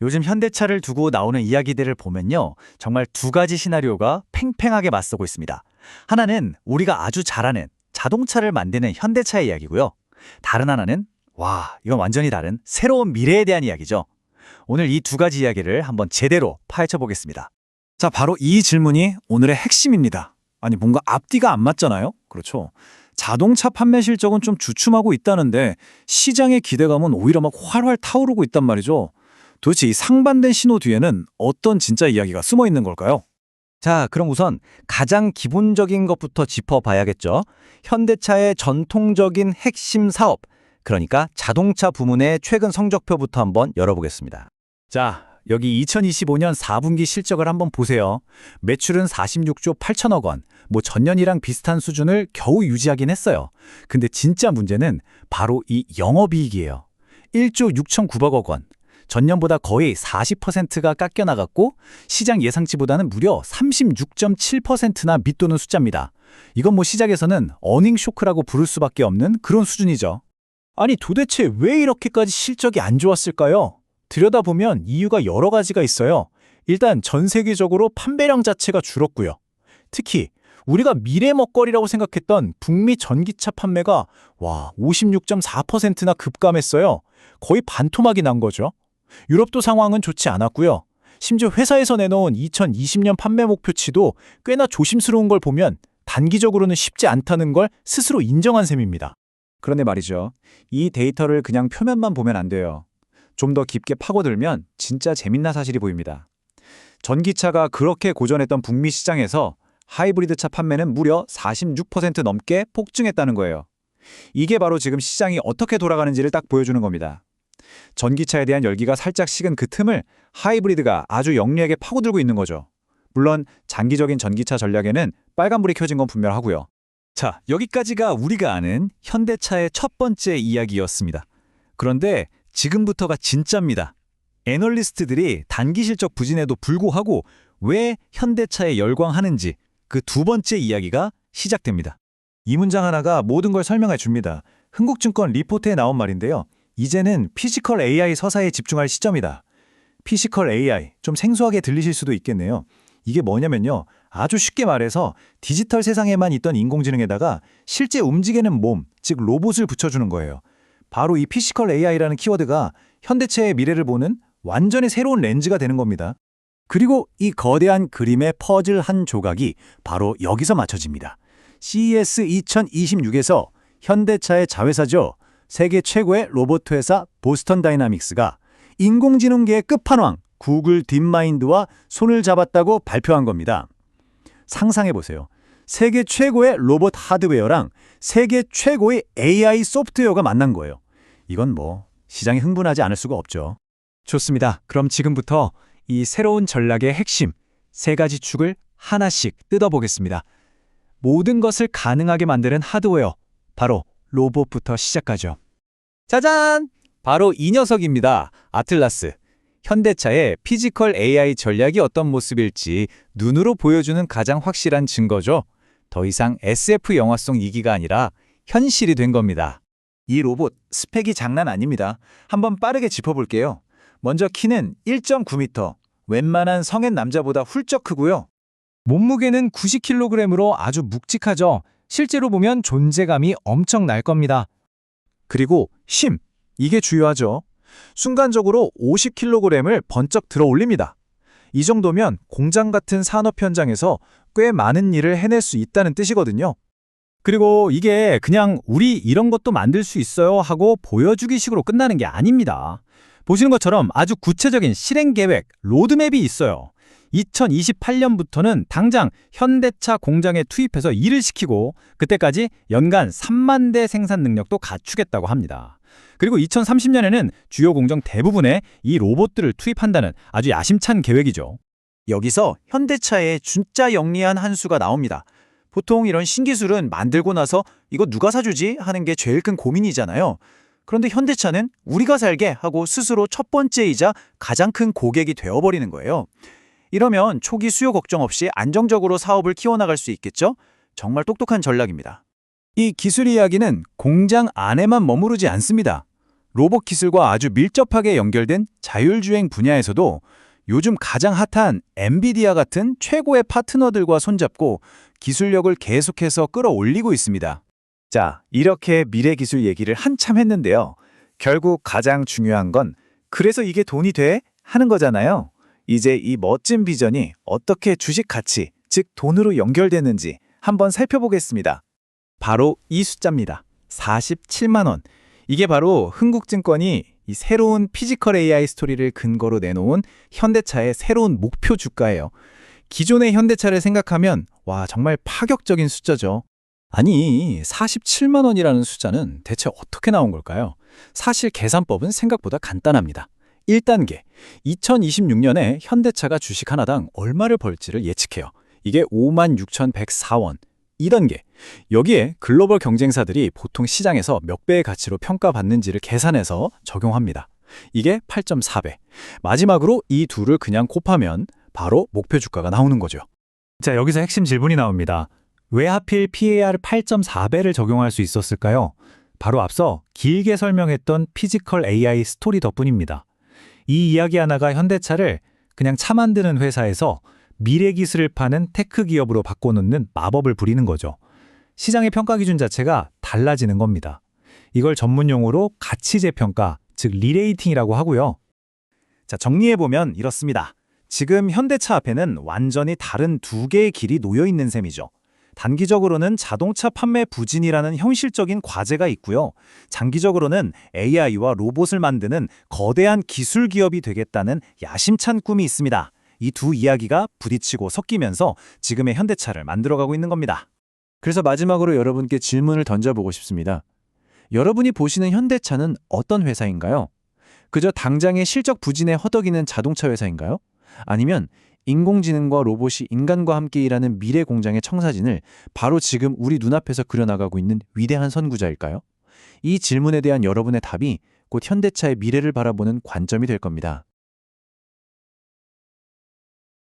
요즘 현대차를 두고 나오는 이야기들을 보면요. 정말 두 가지 시나리오가 팽팽하게 맞서고 있습니다. 하나는 우리가 아주 잘 아는 자동차를 만드는 현대차의 이야기고요. 다른 하나는 이건 완전히 다른 새로운 미래에 대한 이야기죠. 오늘 이 두 가지 이야기를 한번 제대로 파헤쳐 보겠습니다. 자, 바로 이 질문이 오늘의 핵심입니다. 아니, 뭔가 앞뒤가 안 맞잖아요? 그렇죠. 자동차 판매 실적은 좀 주춤하고 있다는데 시장의 기대감은 오히려 막 활활 타오르고 있단 말이죠. 도대체 이 상반된 신호 뒤에는 어떤 진짜 이야기가 숨어 있는 걸까요? 자, 그럼 우선 가장 기본적인 것부터 짚어봐야겠죠. 현대차의 전통적인 핵심 사업, 그러니까 자동차 부문의 최근 성적표부터 한번 열어보겠습니다. 자, 여기 2025년 4분기 실적을 한번 보세요. 매출은 46조 8천억 원, 전년이랑 비슷한 수준을 겨우 유지하긴 했어요. 근데 진짜 문제는 바로 이 영업이익이에요. 1조 6,900억 원. 전년보다 거의 40%가 깎여나갔고 시장 예상치보다는 무려 36.7%나 밑도는 숫자입니다. 이건 시작에서는 어닝 쇼크라고 부를 수밖에 없는 그런 수준이죠. 아니, 도대체 왜 이렇게까지 실적이 안 좋았을까요? 들여다보면 이유가 여러 가지가 있어요. 일단 전 세계적으로 판매량 자체가 줄었고요. 특히 우리가 미래 먹거리라고 생각했던 북미 전기차 판매가 56.4%나 급감했어요. 거의 반토막이 난 거죠. 유럽도 상황은 좋지 않았고요. 심지어 회사에서 내놓은 2020년 판매 목표치도 꽤나 조심스러운 걸 보면 단기적으로는 쉽지 않다는 걸 스스로 인정한 셈입니다. 그런데 말이죠. 이 데이터를 그냥 표면만 보면 안 돼요. 좀 더 깊게 파고들면 진짜 재밌는 사실이 보입니다. 전기차가 그렇게 고전했던 북미 시장에서 하이브리드차 판매는 무려 46% 넘게 폭증했다는 거예요. 이게 바로 지금 시장이 어떻게 돌아가는지를 딱 보여주는 겁니다. 전기차에 대한 열기가 살짝 식은 그 틈을 하이브리드가 아주 영리하게 파고들고 있는 거죠. 물론 장기적인 전기차 전략에는 빨간불이 켜진 건 분명하고요. 자, 여기까지가 우리가 아는 현대차의 첫 번째 이야기였습니다. 그런데 지금부터가 진짜입니다. 애널리스트들이 단기 실적 부진에도 불구하고 왜 현대차에 열광하는지 그 두 번째 이야기가 시작됩니다. 이 문장 하나가 모든 걸 설명해 줍니다. 흥국증권 리포트에 나온 말인데요. 이제는 피지컬 AI 서사에 집중할 시점이다. 피지컬 AI, 좀 생소하게 들리실 수도 있겠네요. 이게 뭐냐면요. 아주 쉽게 말해서 디지털 세상에만 있던 인공지능에다가 실제 움직이는 몸, 즉 로봇을 붙여주는 거예요. 바로 이 피지컬 AI라는 키워드가 현대차의 미래를 보는 완전히 새로운 렌즈가 되는 겁니다. 그리고 이 거대한 그림의 퍼즐 한 조각이 바로 여기서 맞춰집니다. CES 2026에서 현대차의 자회사죠. 세계 최고의 로봇 회사 보스턴 다이나믹스가 인공지능계의 끝판왕 구글 딥마인드와 손을 잡았다고 발표한 겁니다. 상상해보세요. 세계 최고의 로봇 하드웨어랑 세계 최고의 AI 소프트웨어가 만난 거예요. 이건 시장이 흥분하지 않을 수가 없죠. 좋습니다. 그럼 지금부터 이 새로운 전략의 핵심 세 가지 축을 하나씩 뜯어보겠습니다. 모든 것을 가능하게 만드는 하드웨어, 바로 로봇부터 시작하죠. 짜잔! 바로 이 녀석입니다. 아틀라스. 현대차의 피지컬 AI 전략이 어떤 모습일지 눈으로 보여주는 가장 확실한 증거죠. 더 이상 SF 영화송 이기가 아니라 현실이 된 겁니다. 이 로봇 스펙이 장난 아닙니다. 한번 빠르게 짚어볼게요. 먼저 키는 1.9m, 웬만한 성인 남자보다 훌쩍 크고요. 몸무게는 90kg으로 아주 묵직하죠. 실제로 보면 존재감이 엄청 날 겁니다. 그리고 힘, 이게 중요하죠. 순간적으로 50kg을 번쩍 들어 올립니다. 이 정도면 공장 같은 산업 현장에서 꽤 많은 일을 해낼 수 있다는 뜻이거든요. 그리고 이게 그냥 우리 이런 것도 만들 수 있어요 하고 보여주기 식으로 끝나는 게 아닙니다. 보시는 것처럼 아주 구체적인 실행 계획, 로드맵이 있어요. 2028년부터는 당장 현대차 공장에 투입해서 일을 시키고 그때까지 연간 3만 대 생산 능력도 갖추겠다고 합니다. 그리고 2030년에는 주요 공정 대부분에 이 로봇들을 투입한다는 아주 야심찬 계획이죠. 여기서 현대차의 진짜 영리한 한 수가 나옵니다. 보통 이런 신기술은 만들고 나서 이거 누가 사주지 하는 게 제일 큰 고민이잖아요. 그런데 현대차는 우리가 살게 하고 스스로 첫 번째이자 가장 큰 고객이 되어버리는 거예요. 이러면 초기 수요 걱정 없이 안정적으로 사업을 키워나갈 수 있겠죠? 정말 똑똑한 전략입니다. 이 기술 이야기는 공장 안에만 머무르지 않습니다. 로봇 기술과 아주 밀접하게 연결된 자율주행 분야에서도 요즘 가장 핫한 엔비디아 같은 최고의 파트너들과 손잡고 기술력을 계속해서 끌어올리고 있습니다. 자, 이렇게 미래 기술 얘기를 한참 했는데요. 결국 가장 중요한 건 그래서 이게 돈이 돼? 하는 거잖아요. 이제 이 멋진 비전이 어떻게 주식 가치, 즉 돈으로 연결되는지 한번 살펴보겠습니다. 바로 이 숫자입니다. 47만 원. 이게 바로 흥국증권이 이 새로운 피지컬 AI 스토리를 근거로 내놓은 현대차의 새로운 목표 주가예요. 기존의 현대차를 생각하면 와, 정말 파격적인 숫자죠. 아니, 47만 원이라는 숫자는 대체 어떻게 나온 걸까요? 사실 계산법은 생각보다 간단합니다. 1단계, 2026년에 현대차가 주식 하나당 얼마를 벌지를 예측해요. 이게 56,104원. 2단계, 여기에 글로벌 경쟁사들이 보통 시장에서 몇 배의 가치로 평가받는지를 계산해서 적용합니다. 이게 8.4배. 마지막으로 이 둘을 그냥 곱하면 바로 목표 주가가 나오는 거죠. 자, 여기서 핵심 질문이 나옵니다. 왜 하필 PAR 8.4배를 적용할 수 있었을까요? 바로 앞서 길게 설명했던 피지컬 AI 스토리 덕분입니다. 이 이야기 하나가 현대차를 그냥 차 만드는 회사에서 미래 기술을 파는 테크 기업으로 바꿔놓는 마법을 부리는 거죠. 시장의 평가 기준 자체가 달라지는 겁니다. 이걸 전문 용어로 가치 재평가, 즉 리레이팅이라고 하고요. 자, 정리해보면 이렇습니다. 지금 현대차 앞에는 완전히 다른 두 개의 길이 놓여 있는 셈이죠. 단기적으로는 자동차 판매 부진이라는 현실적인 과제가 있고요. 장기적으로는 AI와 로봇을 만드는 거대한 기술 기업이 되겠다는 야심찬 꿈이 있습니다. 이 두 이야기가 부딪히고 섞이면서 지금의 현대차를 만들어가고 있는 겁니다. 그래서 마지막으로 여러분께 질문을 던져보고 싶습니다. 여러분이 보시는 현대차는 어떤 회사인가요? 그저 당장의 실적 부진에 허덕이는 자동차 회사인가요? 아니면 인공지능과 로봇이 인간과 함께 일하는 미래 공장의 청사진을 바로 지금 우리 눈앞에서 그려나가고 있는 위대한 선구자일까요? 이 질문에 대한 여러분의 답이 곧 현대차의 미래를 바라보는 관점이 될 겁니다.